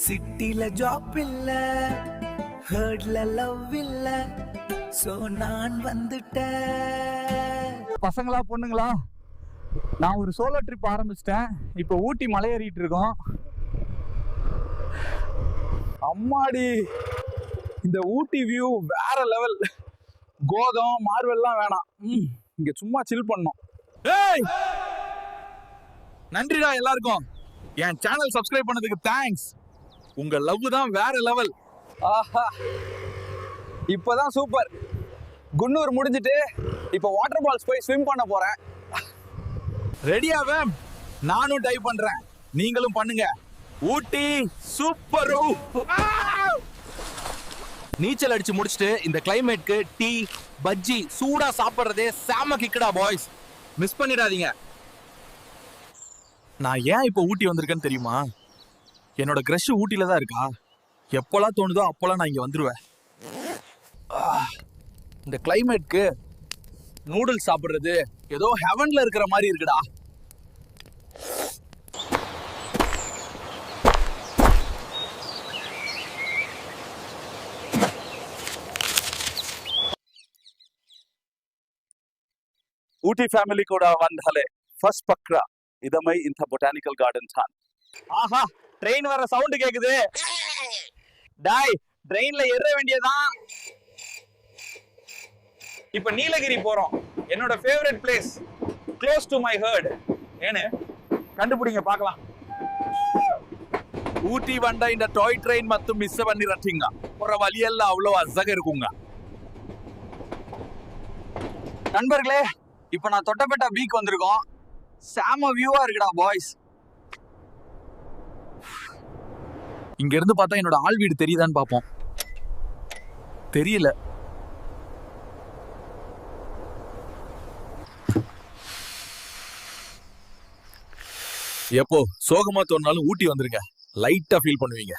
சிட்டில ஜாப் இல்ல, ஹர்ட்ல லவ் இல்ல, சோ நான் வந்துட்டேன். பசங்களா பொண்ணுங்களா, நான் ஒரு சோலோ ட்ரிப் ஆரம்பிச்சிட்டேன். இப்போ ஊட்டி மலை ஏறிட்டு இருக்கோம். அம்மாடி, இந்த ஊட்டி வியூ வேற லெவல். கோதம் மார்வெல்லாம் வேணாம், இங்க சும்மா சில் பண்ணோம். ஏய், நன்றிடா எல்லாருக்கும். என் சேனல் சப்ஸ்கிரைப் பண்ணதுக்கு தேங்க்ஸ். உங்க லவ் தான் வேற லெவல். ஆஹா, இப்பதான் சூப்பர். குன்னூர் முடிஞ்சிட்டு இப்போ வாட்டர் ஃபால்ஸ் போய் ஸ்விம் பண்ண போறேன். ரெடியா மேம்? நானும் டைவ் பண்றேன், நீங்களும் பண்ணுங்க. ஊட்டி சூப்பர். நீச்சல் அடிச்சு முடிச்சிட்டு இந்த கிளைமேட்க்கு டீ பஜ்ஜி சூடா சாப்பிடுறதே செம கிக்கடா பாய்ஸ். மிஸ் பண்ணிடாதீங்க. நான் ஏன் இப்போ ஊட்டி வந்திருக்கேன்னு தெரியுமா? என்னோட கிரஷ் ஊட்டில தான் இருக்கா. எப்போல்லாம் தோணுதோ அப்போல்லாம் நான் இங்க வந்துருவேன். இந்த கிளைமேட்க்கு நூடுல்ஸ் சாப்பிடுறது ஏதோ ஹெவன்ல இருக்கிற மாதிரி இருக்குடா. ಊಟಿ ಫ್ಯಾಮಿಲಿ ಕೂಡ ಒಂದ್ ಹಲೆ ಫಸ್ಟ್ ಪಕ್ರ ಇದಮೈ ಇಂಥ ಬೊಟಾನಿಕಲ್ ಗಾರ್ಡನ್ ಚಾನ್. ஆஹா, ட்ரெயின் வர சவுண்ட் கேக்குது. டாய், ட்ரெயின்ல ஏற வேண்டியதான். இப்ப நீலகிரி போறோம். என்னோட favourite place, close to my heart. ஏன்னு கண்டுபிடிங்க பார்க்கலாம். ஊட்டி வந்த இந்த டாய் ட்ரெயின் மட்டும் மிஸ் பண்ணிரட்டீங்க. போற வழியெல்லாம் அவ்வளவு அழகா இருக்குங்க. நண்பர்களே, இப்ப நான் தொட்டபெட்டா பீச் வந்திருக்கோம். செம வியூவா இருக்குடா பாய்ஸ். இங்க இருந்து பார்த்தா என்னோட ஆள் வீடு தெரியுதான்னு பாப்போம். தெரியல. எப்போ சோகமா தோணுனாலும் ஊட்டி வந்துருங்க, லைட்டா ஃபீல் பண்ணுவீங்க.